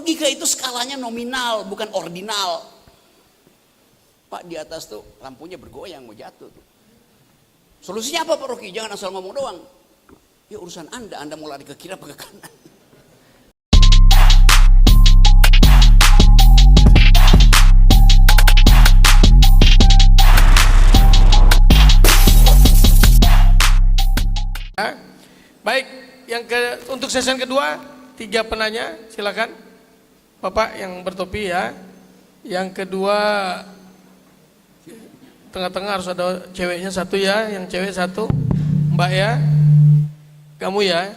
Logika itu skalanya nominal, bukan ordinal. Pak, di atas tuh lampunya bergoyang, mau jatuh tuh. Solusinya apa Pak Rocky? Jangan asal ngomong doang. Ya urusan Anda mau lari ke kiri apa ke kanan. Baik, untuk sesi kedua 3 penanya, silakan Bapak yang bertopi ya. Yang kedua tengah-tengah harus ada ceweknya 1 ya, yang cewek 1, Mbak ya, kamu ya.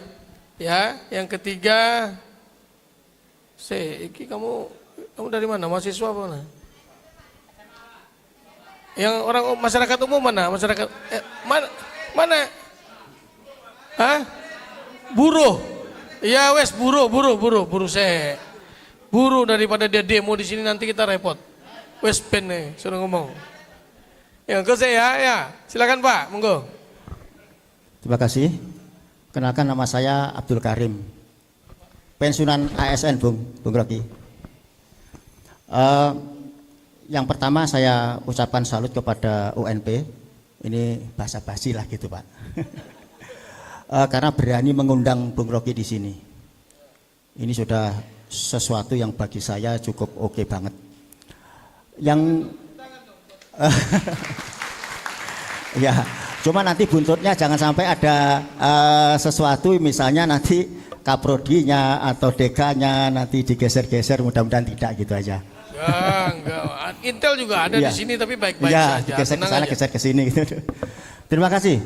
Ya, yang ketiga, kamu dari mana? Mahasiswa apa mana? Yang orang masyarakat umum mana? Masyarakat mana? Hah? Buruh. Ya wes buruh saya. Buruh daripada dia demo di sini nanti kita repot. Wes pen nih, suruh ngomong. Yang ke saya ya. Silakan Pak, monggo. Terima kasih. Kenalkan nama saya Abdul Karim. Pensiunan ASN Bung Rocky. Yang pertama saya ucapkan salut kepada UNP. Ini basa-basi lah gitu Pak. Karena berani mengundang Bung Rocky di sini. Ini sudah sesuatu yang bagi saya cukup oke banget. Yang ya, cuma nanti buntutnya jangan sampai ada sesuatu misalnya nanti kaprodinya atau dekanya nanti digeser-geser, mudah-mudahan tidak gitu aja. Ya, enggak. Intel juga ada ya. Di sini tapi baik-baik ya, saja. Geser ke sana, geser ke sini gitu. Terima kasih.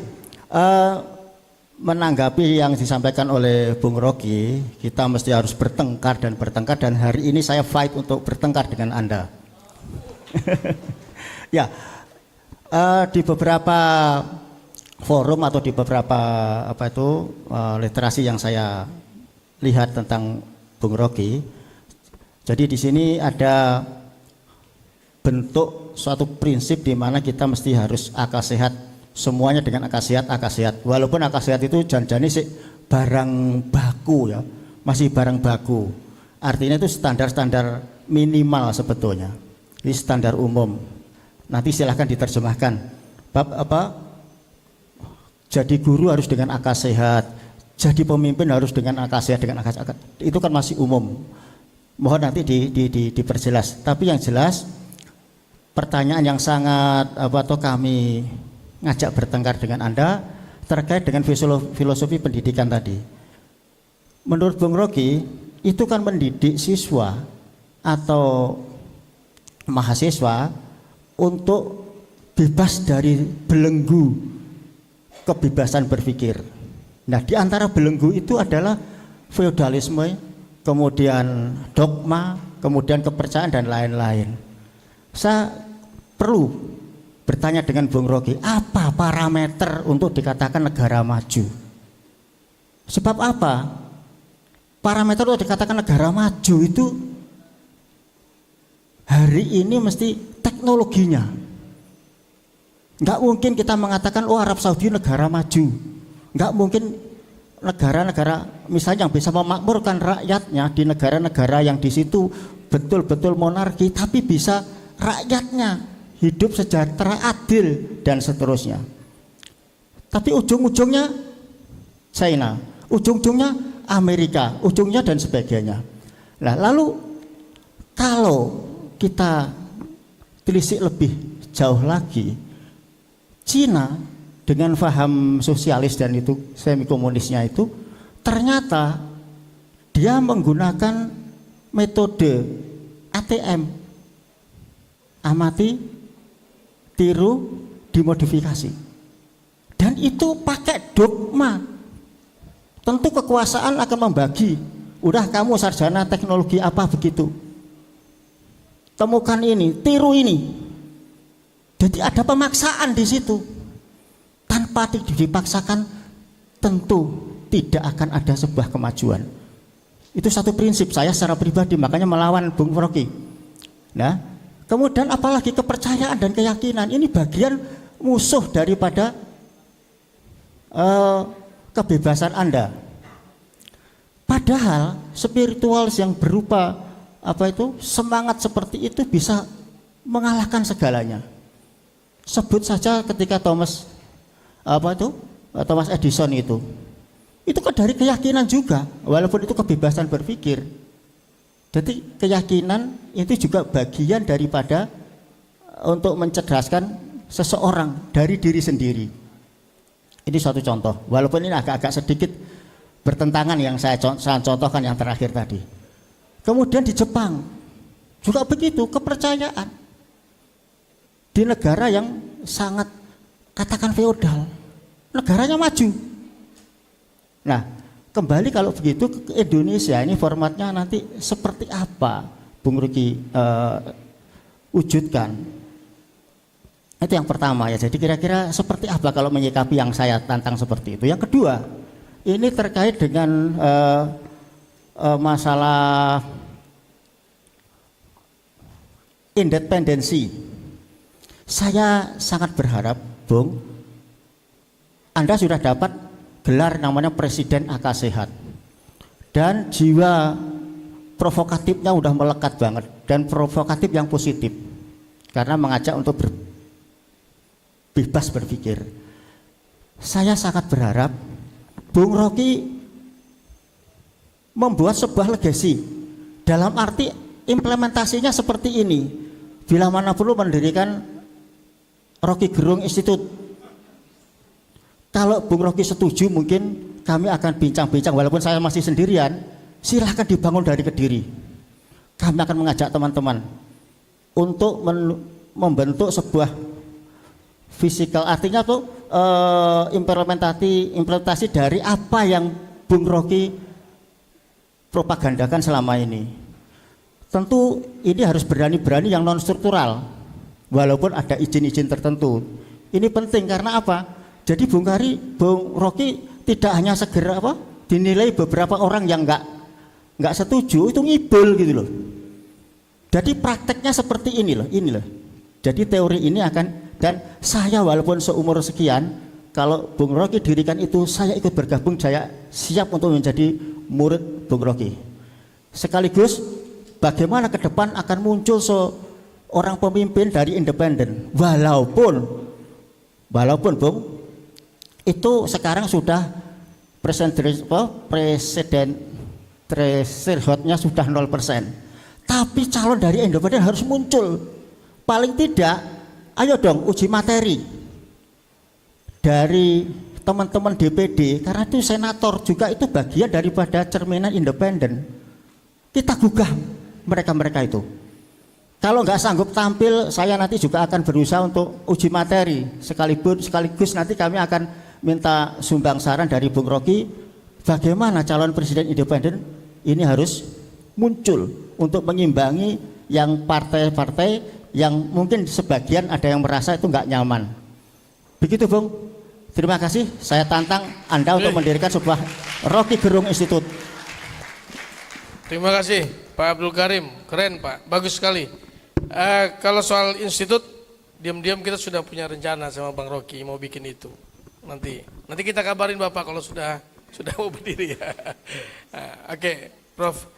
Menanggapi yang disampaikan oleh Bung Rocky, kita mesti harus bertengkar dan hari ini saya fight untuk bertengkar dengan Anda. Ya, di beberapa forum atau di beberapa literasi yang saya lihat tentang Bung Rocky, jadi di sini ada bentuk suatu prinsip di mana kita mesti harus akal sehat, semuanya dengan akal sehat. Walaupun akal sehat itu jangan-jangan sih barang baku ya, masih barang baku. Artinya itu standar-standar minimal sebetulnya. Ini standar umum. Nanti silahkan diterjemahkan. Jadi guru harus dengan akal sehat, jadi pemimpin harus dengan akal sehat, itu kan masih umum. Mohon nanti diperjelas. Tapi yang jelas pertanyaan yang sangat kami ngajak bertengkar dengan Anda terkait dengan filosofi pendidikan tadi. Menurut Bung Rocky, itu kan mendidik siswa atau mahasiswa untuk bebas dari belenggu kebebasan berpikir. Nah, di antara belenggu itu adalah feodalisme, kemudian dogma, kemudian kepercayaan dan lain-lain. Saya perlu bertanya dengan Bung Rocky, apa parameter untuk dikatakan negara maju? Sebab apa? Parameter untuk dikatakan negara maju itu hari ini mesti teknologinya. Nggak mungkin kita mengatakan Arab Saudi negara maju. Nggak mungkin negara-negara misalnya yang bisa memakmurkan rakyatnya di negara-negara yang di situ betul-betul monarki, tapi bisa rakyatnya hidup sejahtera, adil dan seterusnya. Tapi ujung-ujungnya China, ujung-ujungnya Amerika, ujungnya dan sebagainya. Nah, lalu kalau kita telisik lebih jauh lagi, Cina dengan paham sosialis dan itu semi komunisnya itu ternyata dia menggunakan metode ATM, amati, tiru, dimodifikasi, dan itu pakai dogma. Tentu kekuasaan akan membagi, udah kamu sarjana teknologi apa begitu, temukan ini, tiru ini. Jadi ada pemaksaan di situ. Tanpa dipaksakan tentu tidak akan ada sebuah kemajuan. Itu satu prinsip saya secara pribadi, makanya melawan Bung Rocky. Nah, kemudian apalagi kepercayaan dan keyakinan, ini bagian musuh daripada kebebasan Anda. Padahal spiritual yang berupa semangat seperti itu bisa mengalahkan segalanya. Sebut saja ketika Thomas Edison itu kan dari keyakinan juga, walaupun itu kebebasan berpikir. Jadi keyakinan itu juga bagian daripada untuk mencerdaskan seseorang dari diri sendiri. Ini suatu contoh, walaupun ini agak-agak sedikit bertentangan yang saya contohkan yang terakhir tadi. Kemudian di Jepang juga begitu, kepercayaan di negara yang sangat katakan feodal, negaranya maju. Nah, kembali kalau begitu ke Indonesia, ini formatnya nanti seperti apa Bung Ruki wujudkan. Itu yang pertama ya. Jadi kira-kira seperti apa kalau menyikapi yang saya tantang seperti itu. Yang kedua, ini terkait dengan masalah independensi. Saya sangat berharap, Bung, Anda sudah dapat gelar namanya Presiden Akal Sehat. Dan jiwa provokatifnya udah melekat banget, dan provokatif yang positif. Karena mengajak untuk bebas berpikir. Saya sangat berharap Bung Rocky membuat sebuah legasi, dalam arti implementasinya seperti ini. Bila mana perlu mendirikan Rocky Gerung Institute. Kalau Bung Rocky setuju, mungkin kami akan bincang-bincang, walaupun saya masih sendirian. Silahkan dibangun dari Kediri. Kami akan mengajak teman-teman untuk membentuk sebuah fisikal, artinya tuh implementasi dari apa yang Bung Rocky propagandakan selama ini. Tentu ini harus berani-berani yang non struktural, walaupun ada izin-izin tertentu. Ini penting karena apa? Jadi Bung Rocky tidak hanya segera dinilai beberapa orang yang nggak setuju itu ngibul gitu loh. Jadi prakteknya seperti ini loh. Jadi teori ini akan, dan saya walaupun seumur sekian, kalau Bung Rocky dirikan itu, saya ikut bergabung, saya siap untuk menjadi murid Bung Rocky. Sekaligus bagaimana ke depan akan muncul seorang pemimpin dari independen, walaupun Bung, itu sekarang sudah presiden threshold-nya sudah 0%. Tapi calon dari independen harus muncul. Paling tidak, ayo dong uji materi dari teman-teman DPD, karena itu senator juga itu bagian daripada cerminan independen. Kita gugah mereka-mereka itu. Kalau nggak sanggup tampil, saya nanti juga akan berusaha untuk uji materi. Sekaligus nanti kami akan minta sumbang saran dari Bung Rocky, bagaimana calon presiden independen ini harus muncul untuk mengimbangi yang partai-partai yang mungkin sebagian ada yang merasa itu nggak nyaman. Begitu Bung. Terima kasih. Saya tantang Anda untuk mendirikan sebuah Rocky Gerung Institute. Terima kasih Pak Abdul Karim. Keren Pak, bagus sekali. Kalau soal institut, diam-diam kita sudah punya rencana sama Bang Rocky mau bikin itu. Nanti kita kabarin Bapak kalau sudah mau berdiri ya. Oke, Prof.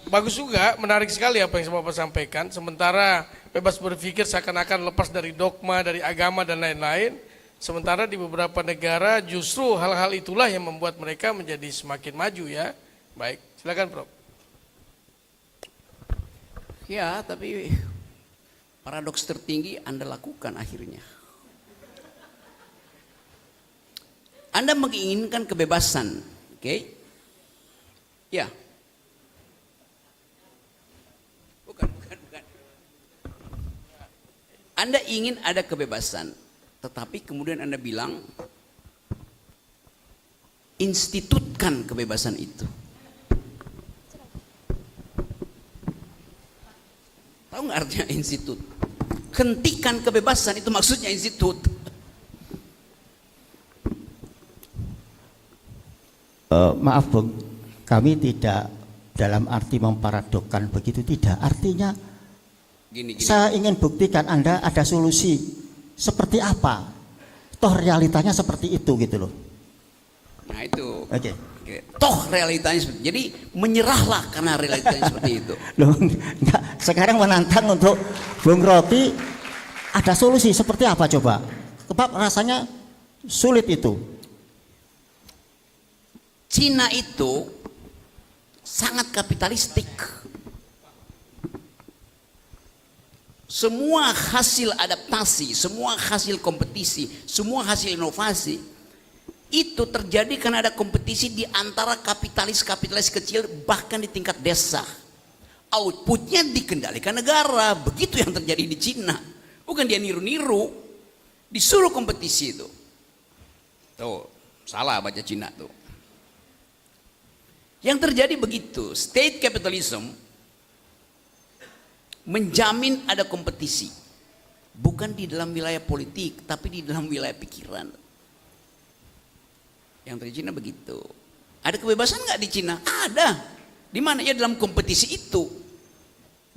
Bagus juga, menarik sekali apa yang Bapak sampaikan. Sementara bebas berpikir seakan-akan lepas dari dogma, dari agama dan lain-lain. Sementara di beberapa negara justru hal-hal itulah yang membuat mereka menjadi semakin maju ya. Baik, silakan Prof. Ya, tapi paradoks tertinggi Anda lakukan akhirnya. Anda menginginkan kebebasan, oke? Ya. Bukan. Anda ingin ada kebebasan, tetapi kemudian Anda bilang, institutkan kebebasan itu. Tahu nggak artinya institut? Hentikan kebebasan, itu maksudnya institut. Maaf Bung, kami tidak dalam arti memparadokkan begitu, tidak. Artinya gini. Saya ingin buktikan Anda ada solusi seperti apa. Toh realitanya seperti itu gitu loh. Nah itu. Oke. Toh realitanya seperti itu. Jadi menyerahlah karena realitanya seperti itu. Loh, enggak. Sekarang menantang untuk Bung Rocky, ada solusi seperti apa coba? Sebab rasanya sulit itu. Cina itu sangat kapitalistik. Semua hasil adaptasi, semua hasil kompetisi, semua hasil inovasi itu terjadi karena ada kompetisi di antara kapitalis-kapitalis kecil, bahkan di tingkat desa. Outputnya dikendalikan negara. Begitu yang terjadi di Cina. Bukan dia niru-niru, disuruh kompetisi itu. Tuh, salah baca Cina tuh. Yang terjadi begitu, state capitalism menjamin ada kompetisi. Bukan di dalam wilayah politik, tapi di dalam wilayah pikiran. Yang terjadi di Cina begitu. Ada kebebasan nggak di Cina? Ada. Di mana? Ya dalam kompetisi itu.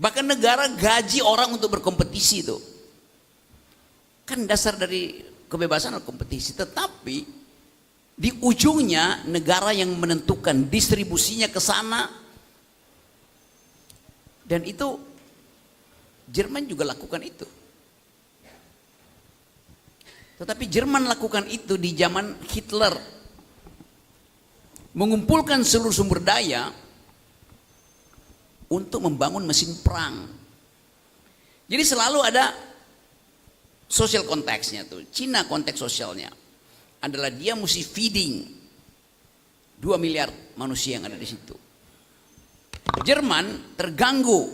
Bahkan negara gaji orang untuk berkompetisi itu. Kan dasar dari kebebasan adalah kompetisi. Tetapi di ujungnya negara yang menentukan distribusinya ke sana. Dan itu Jerman juga lakukan itu. Tetapi Jerman lakukan itu di zaman Hitler. Mengumpulkan seluruh sumber daya untuk membangun mesin perang. Jadi selalu ada social konteksnya tuh. Cina konteks sosialnya adalah dia mesti feeding 2 miliar manusia yang ada di situ. Jerman terganggu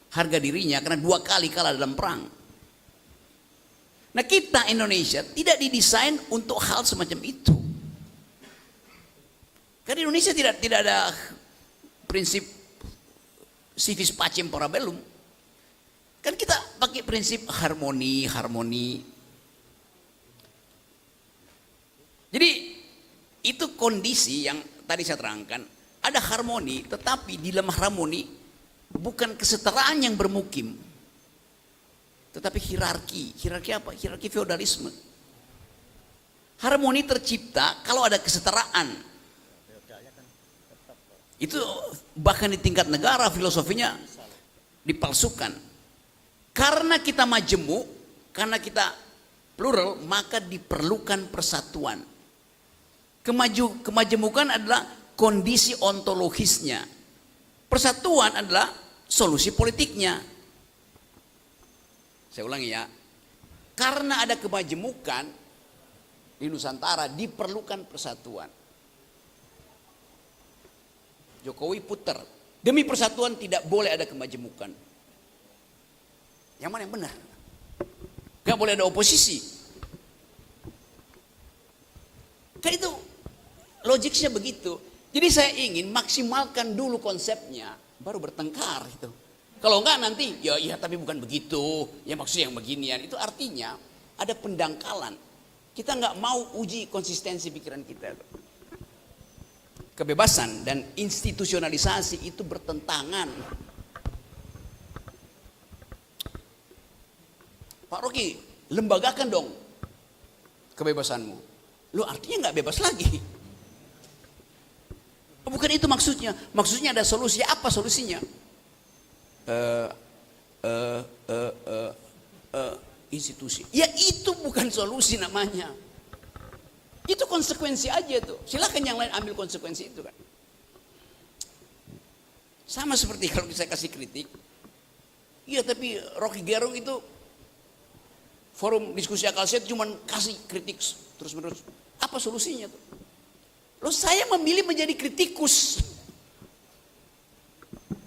harga dirinya karena 2 kali kalah dalam perang. Nah, kita Indonesia tidak didesain untuk hal semacam itu. Karena Indonesia tidak ada prinsip civis pacem para bellum. Kan kita pakai prinsip harmoni. Jadi itu kondisi yang tadi saya terangkan. Ada harmoni, tetapi di dalam harmoni bukan kesetaraan yang bermukim, tetapi hierarki. Hierarki apa? Hierarki feodalisme. Harmoni tercipta kalau ada kesetaraan. Itu bahkan di tingkat negara filosofinya dipalsukan. Karena kita majemuk, karena kita plural, maka diperlukan persatuan. Kemajemukan adalah kondisi ontologisnya. Persatuan adalah solusi politiknya. Saya ulangi ya. Karena ada kemajemukan di Nusantara diperlukan persatuan. Jokowi putar. Demi persatuan tidak boleh ada kemajemukan. Yang mana yang benar? Gak boleh ada oposisi. Kan itu logiknya begitu. Jadi saya ingin maksimalkan dulu konsepnya, baru bertengkar itu. Kalau enggak nanti, ya tapi bukan begitu, ya maksudnya yang beginian. Itu artinya ada pendangkalan. Kita enggak mau uji konsistensi pikiran kita. Kebebasan dan institusionalisasi itu bertentangan. Pak Rocky, lembagakan dong kebebasanmu. Lu artinya enggak bebas lagi. Bukan itu maksudnya. Maksudnya ada solusi. Apa solusinya? Institusi. Ya itu bukan solusi namanya. Itu konsekuensi aja tuh. Silakan yang lain ambil konsekuensi itu kan. Sama seperti kalau saya kasih kritik. Iya tapi Rocky Gerung itu forum diskusi akal sehat cuma kasih kritik terus menerus. Apa solusinya tuh? Loh, saya memilih menjadi kritikus,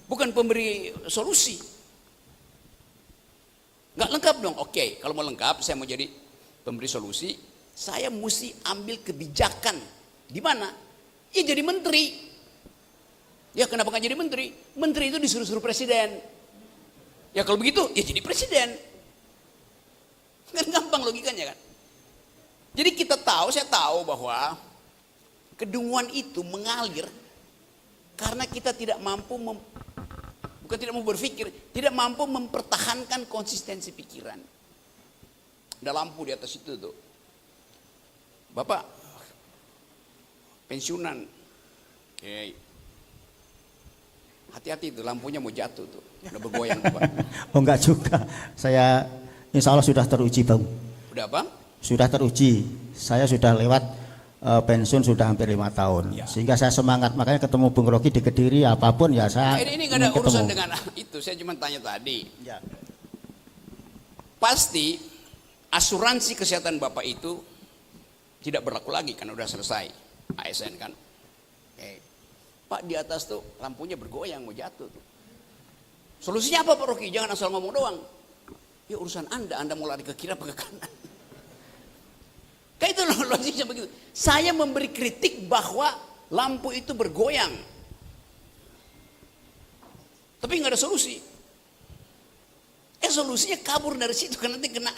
bukan pemberi solusi. Nggak lengkap dong. Oke, kalau mau lengkap, saya mau jadi pemberi solusi. Saya mesti ambil kebijakan. Di mana? Ya jadi menteri. Ya kenapa nggak jadi menteri? Menteri itu disuruh-suruh presiden. Ya kalau begitu, ya jadi presiden. Kan gampang logikanya kan. Jadi saya tahu bahwa kedunguan itu mengalir karena kita tidak mampu bukan tidak mau berpikir, tidak mampu mempertahankan konsistensi pikiran. Ada lampu di atas itu tuh. Bapak pensiunan Oke. Hati-hati tuh, lampunya mau jatuh tuh. Udah bergoyang tuh, Pak. Oh enggak juga. Saya insya Allah sudah teruji Bang. Udah apa? Sudah teruji. Saya sudah lewat pensiun sudah hampir 5 tahun. Ya. Sehingga saya semangat. Makanya ketemu Bung Rocky di Kediri apapun ya saya Ini nggak ada ingin urusan ketemu. dengan itu. Saya cuma tanya tadi. Ya. Pasti asuransi kesehatan Bapak itu tidak berlaku lagi karena udah selesai ASN kan. Oke. Pak, di atas tuh lampunya bergoyang mau jatuh tuh. Solusinya apa Pak Rocky? Jangan asal ngomong doang. Ya urusan Anda mau lari ke kiri apa ke kanan. Kayak itu loh logiknya begitu. Saya memberi kritik bahwa lampu itu bergoyang. Tapi nggak ada solusi. Solusinya kabur dari situ kan nanti kena.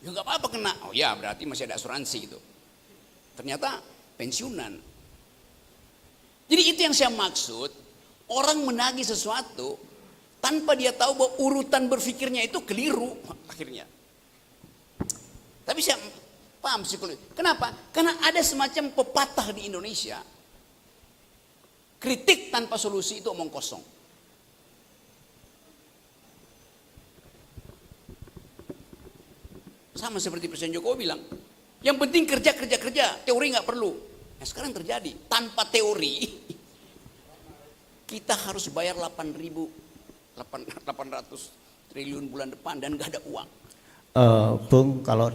Ya nggak apa-apa kena. Oh ya berarti masih ada asuransi gitu. Ternyata pensiunan. Jadi itu yang saya maksud. Orang menagih sesuatu tanpa dia tahu bahwa urutan berpikirnya itu keliru akhirnya. Tapi saya paham psikologi. Kenapa? Karena ada semacam pepatah di Indonesia. Kritik tanpa solusi itu omong kosong. Sama seperti Presiden Jokowi bilang, yang penting kerja, teori nggak perlu. Nah, sekarang terjadi, tanpa teori, kita harus bayar 800 triliun bulan depan dan nggak ada uang. Bung, kalau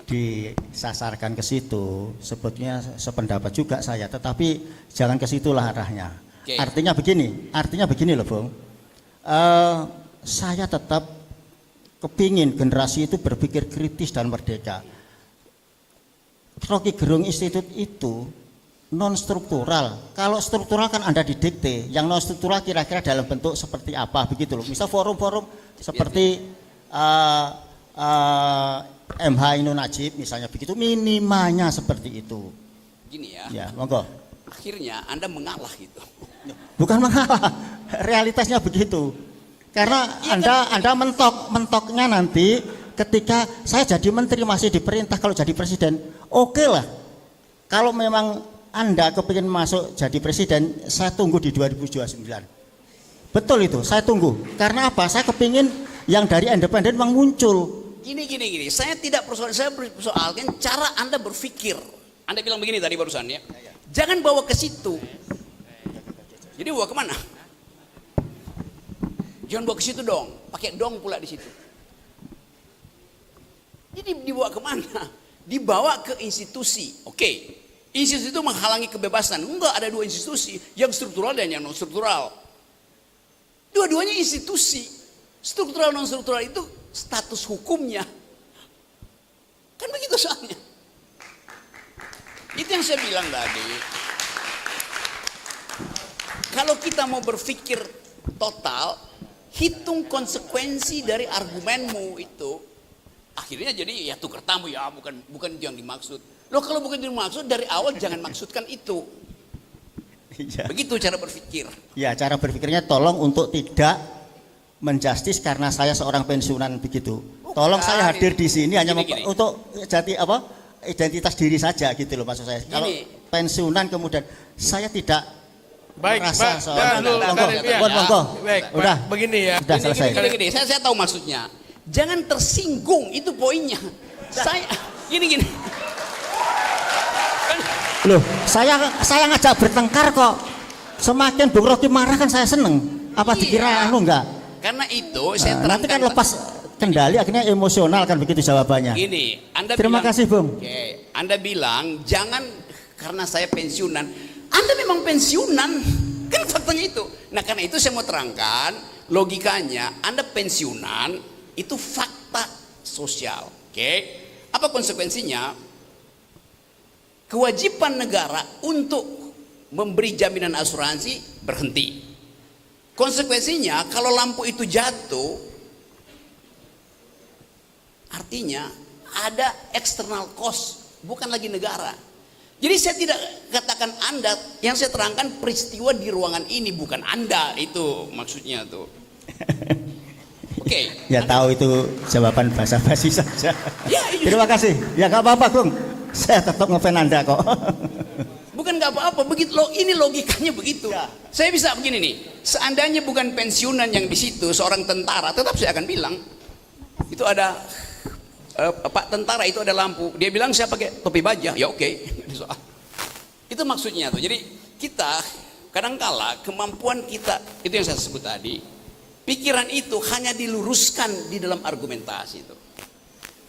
disasarkan ke situ, sebetulnya sependapat juga saya, tetapi jangan ke situlah arahnya. Okay. Artinya begini loh Bung, saya tetap kepingin generasi itu berpikir kritis dan merdeka. Rocky Gerung Institute itu non struktural. Kalau struktural kan Anda didikte, yang non struktural kira-kira dalam bentuk seperti apa begitu loh. Misal forum-forum seperti MH Ainun Najib misalnya begitu, minimalnya seperti itu. Gini ya. Ya, monggo. Akhirnya Anda mengalah gitu. Bukan mengalah, realitasnya begitu. Karena Anda mentoknya nanti ketika saya jadi menteri masih diperintah kalau jadi presiden, oke lah. Kalau memang Anda kepingin masuk jadi presiden, saya tunggu di 2029. Betul itu, saya tunggu. Karena apa? Saya kepingin yang dari independen memang muncul. Gini. Saya tidak persoalkan, saya persoalkan cara Anda berpikir. Anda bilang begini tadi barusan ya. Jangan bawa ke situ. Jadi bawa kemana? Jangan bawa ke situ dong. Pakai dong pula di situ. Jadi dibawa kemana? Dibawa ke institusi. Oke. Institusi itu menghalangi kebebasan. Enggak, ada dua institusi. Yang struktural dan yang non struktural. Dua-duanya institusi. Struktural non struktural itu status hukumnya. Kan begitu soalnya. Itu yang saya bilang tadi. Kalau kita mau berpikir total, hitung konsekuensi dari argumenmu itu, akhirnya jadi ya tukar tamu ya, bukan yang dimaksud. Loh kalau bukan yang dimaksud dari awal jangan maksudkan itu. Ya. Begitu cara berpikir. Ya, cara berpikirnya tolong untuk tidak menjustis karena saya seorang pensiunan begitu. Tolong saya hadir di sini hanya untuk identitas diri saja gitu loh maksud saya. Kalau pensiunan kemudian saya tidak merasa seorang monggo. Udah begini ya. Sudah selesai. Gini, saya tahu maksudnya. Jangan tersinggung, itu poinnya. Saya gini. Loh, saya ngajak bertengkar kok. Semakin Bung Rocky marah kan saya seneng. Apa dikira enggak? Karena itu saya terangkan. Nanti kan lepas kendali akhirnya emosional kan begitu jawabannya. Gini, Terima kasih Bung. Oke, Anda bilang jangan karena saya pensiunan. Anda memang pensiunan, kan faktanya itu. Nah karena itu saya mau terangkan logikanya. Anda pensiunan itu fakta sosial. Oke, apa konsekuensinya? Kewajiban negara untuk memberi jaminan asuransi berhenti. Konsekuensinya kalau lampu itu jatuh, artinya ada external cost, bukan lagi negara. Jadi saya tidak katakan Anda, yang saya terangkan peristiwa di ruangan ini, bukan Anda, itu maksudnya tuh. Oke. Ya tahu itu jawaban basa-basi saja. Ya, Terima kasih. Ya nggak apa-apa Bung. Saya tetap ngefans Anda kok. Bukan nggak apa-apa, begitu loh, ini logikanya begitu. Ya. Saya bisa begini nih, seandainya bukan pensiunan yang di situ seorang tentara, tetap saya akan bilang itu ada Pak tentara itu ada lampu, dia bilang saya pakai topi baja, ya oke. Itu maksudnya tuh. Jadi kita kadangkala kemampuan kita itu yang saya sebut tadi, pikiran itu hanya diluruskan di dalam argumentasi itu.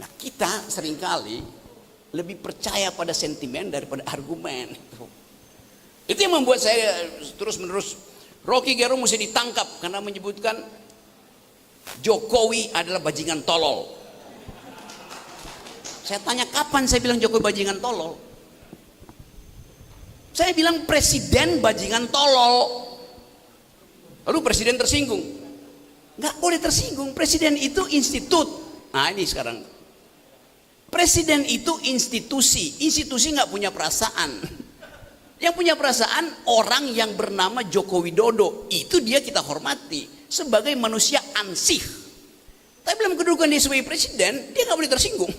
Nah kita seringkali lebih percaya pada sentimen daripada argumen. Itu yang membuat saya terus menerus Rocky Gerung mesti ditangkap karena menyebutkan Jokowi adalah bajingan tolol. Saya tanya kapan saya bilang Jokowi bajingan tolol? Saya bilang presiden bajingan tolol. Lalu presiden tersinggung. Nggak boleh tersinggung, presiden itu institut. Nah ini sekarang. Presiden itu institusi, institusi nggak punya perasaan. Yang punya perasaan orang yang bernama Joko Widodo, itu dia kita hormati sebagai manusia ansih. Tapi dalam kedudukan dia sebagai presiden, dia nggak boleh tersinggung.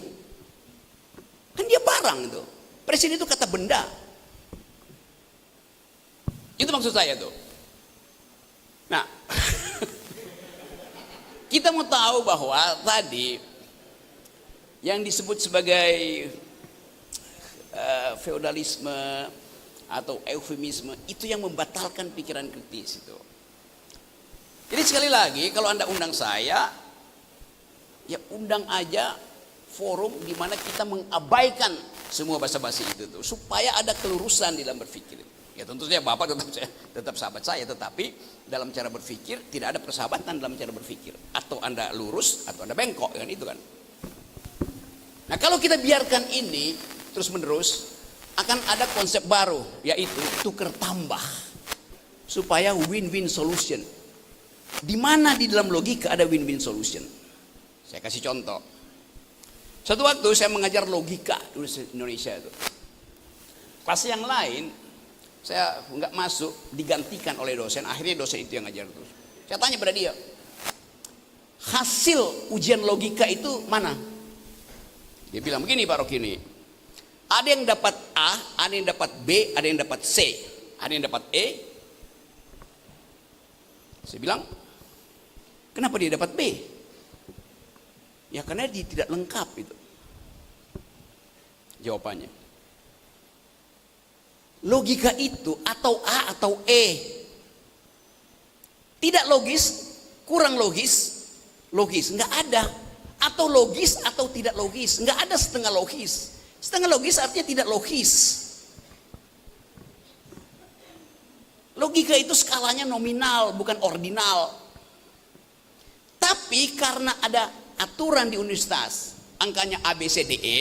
Kan dia barang itu. Presiden itu kata benda. Itu maksud saya tuh. Nah, kita mau tahu bahwa tadi yang disebut sebagai feodalisme atau eufemisme itu yang membatalkan pikiran kritis itu. Jadi sekali lagi kalau Anda undang saya, ya undang aja forum di mana kita mengabaikan semua basa-basi itu tuh, supaya ada kelurusan di dalam berpikir. Ya tentu saja Bapak tetap sahabat saya, tetapi dalam cara berpikir tidak ada persahabatan dalam cara berpikir. Atau Anda lurus atau Anda bengkok, kan itu kan. Nah kalau kita biarkan ini terus menerus, akan ada konsep baru, yaitu tukar tambah supaya win-win solution. Di mana di dalam logika ada win-win solution? Saya kasih contoh. Suatu waktu saya mengajar logika di Indonesia itu. Kelas yang lain saya nggak masuk, digantikan oleh dosen. Akhirnya dosen itu yang ngajar terus. Saya tanya pada dia, hasil ujian logika itu mana? Dia bilang begini Pak Rokini, ada yang dapat A, ada yang dapat B, ada yang dapat C, ada yang dapat E. Saya bilang, kenapa dia dapat B? Ya karena dia tidak lengkap itu. Jawabannya. Logika itu atau A atau E. Tidak logis, kurang logis, logis, nggak ada. Atau logis atau tidak logis, nggak ada setengah logis. Setengah logis artinya tidak logis. Logika itu skalanya nominal, bukan ordinal. Tapi karena ada aturan di universitas, angkanya A, B, C, D, E,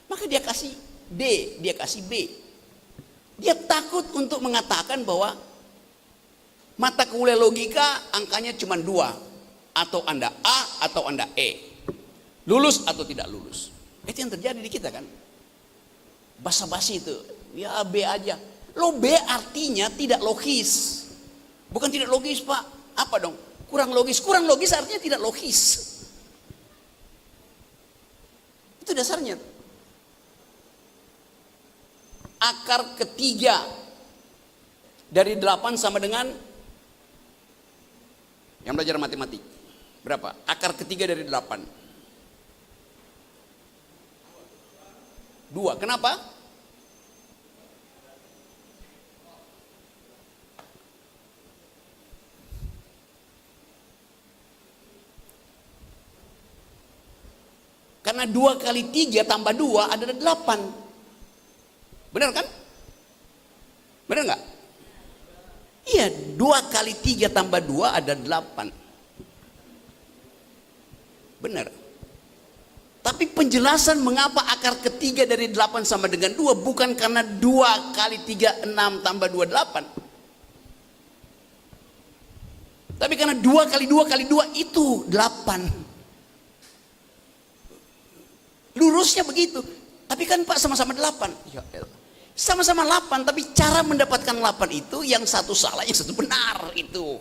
maka dia kasih D, dia kasih B. Dia takut untuk mengatakan bahwa mata kuliah logika angkanya cuma 2. Atau Anda A atau Anda E, lulus atau tidak lulus. Itu yang terjadi di kita kan. Basa-basi itu, ya B aja. Lo B artinya tidak logis. Bukan tidak logis Pak, apa dong? Kurang logis. Kurang logis artinya tidak logis. Itu dasarnya. Akar ketiga dari 8 sama dengan, yang belajar matematik, berapa? Akar ketiga dari 8. 2. Kenapa? Karena 2 kali 3 tambah 2 adalah 8. Benar kan? Benar nggak? Iya, 2 kali 3 tambah 2 ada 8. Benar. Tapi penjelasan mengapa akar ketiga dari 8 sama dengan 2 bukan karena 2 kali 3 6 tambah 2 8. Tapi karena 2 kali 2 kali 2 itu 8. Lurusnya begitu. Tapi kan Pak sama-sama 8. Ya elah. Sama-sama 8, tapi cara mendapatkan 8 itu yang satu salah, yang satu benar itu.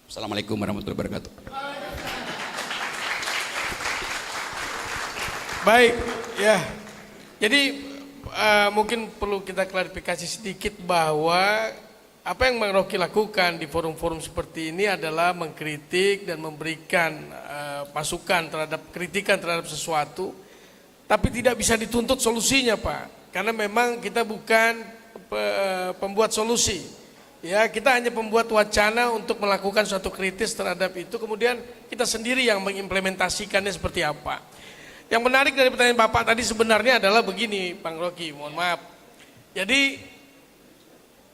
Assalamualaikum warahmatullahi wabarakatuh. Baik, ya. Jadi mungkin perlu kita klarifikasi sedikit bahwa apa yang Bang Rocky lakukan di forum-forum seperti ini adalah mengkritik dan memberikan masukan terhadap kritikan terhadap sesuatu, tapi tidak bisa dituntut solusinya, Pak. Karena memang kita bukan pembuat solusi. Ya, kita hanya pembuat wacana untuk melakukan suatu kritis terhadap itu, kemudian kita sendiri yang mengimplementasikannya seperti apa. Yang menarik dari pertanyaan Bapak tadi sebenarnya adalah begini, Bang Rocky, mohon maaf. Jadi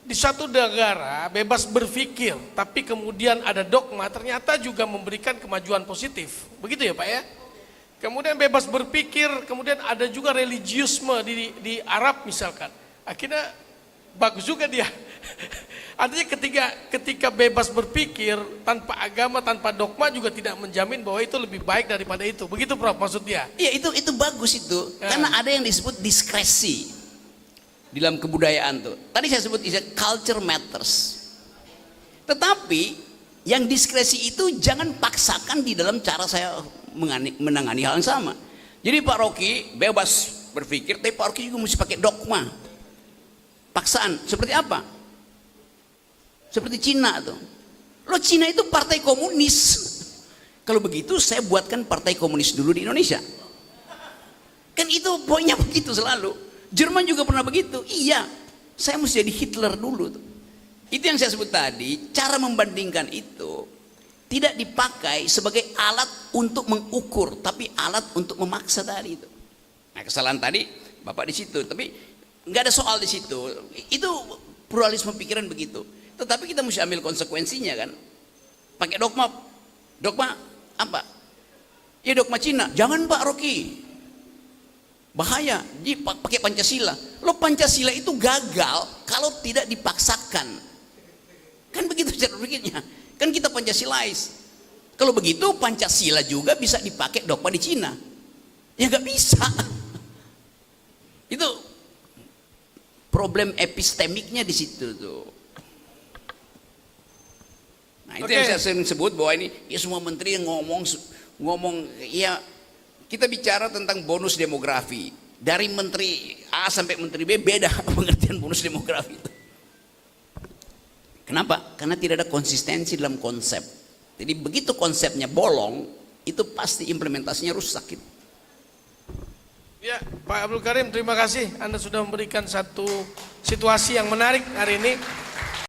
di suatu negara bebas berpikir, tapi kemudian ada dogma, ternyata juga memberikan kemajuan positif. Begitu ya Pak ya? Kemudian bebas berpikir, kemudian ada juga religiusme di Arab misalkan. Akhirnya bagus juga dia. Artinya ketika bebas berpikir tanpa agama, tanpa dogma juga tidak menjamin bahwa itu lebih baik daripada itu. Begitu Prof maksudnya? Iya itu bagus itu. Karena ada yang disebut diskresi di dalam kebudayaan tuh. Tadi saya sebut culture matters. Tetapi yang diskresi itu jangan paksakan di dalam cara saya menangani hal yang sama. Jadi Pak Rocky bebas berpikir, tapi Pak Rocky juga mesti pakai dogma. Paksaan seperti apa? Seperti Cina tuh. Loh Cina itu partai komunis. Kalau begitu saya buatkan partai komunis dulu di Indonesia. Kan itu poinnya begitu selalu. Jerman juga pernah begitu. Iya, saya mesti jadi Hitler dulu tuh. Itu yang saya sebut tadi, cara membandingkan itu tidak dipakai sebagai alat untuk mengukur, tapi alat untuk memaksa tadi itu. Nah, kesalahan tadi Bapak di situ, tapi nggak ada soal di situ. Itu pluralisme pikiran begitu. Tetapi kita mesti ambil konsekuensinya kan. Pakai dogma apa? Ya dogma Cina. Jangan Pak Rocky. Bahaya. Jadi pakai Pancasila. Lo Pancasila itu gagal kalau tidak dipaksakan. Kan begitu cara berpikirnya. Kan kita Pancasilais. Kalau begitu Pancasila juga bisa dipakai dogma di Cina. Ya nggak bisa. Itu problem epistemiknya di situ tuh. Nah, itu yang saya sering sebut bahwa ini ya semua menteri yang ngomong ya kita bicara tentang bonus demografi. Dari menteri A sampai menteri B beda pengertian bonus demografi itu. Kenapa? Karena tidak ada konsistensi dalam konsep. Jadi begitu konsepnya bolong, itu pasti implementasinya rusak gitu. Ya, Pak Abdul Karim, terima kasih Anda sudah memberikan satu situasi yang menarik hari ini.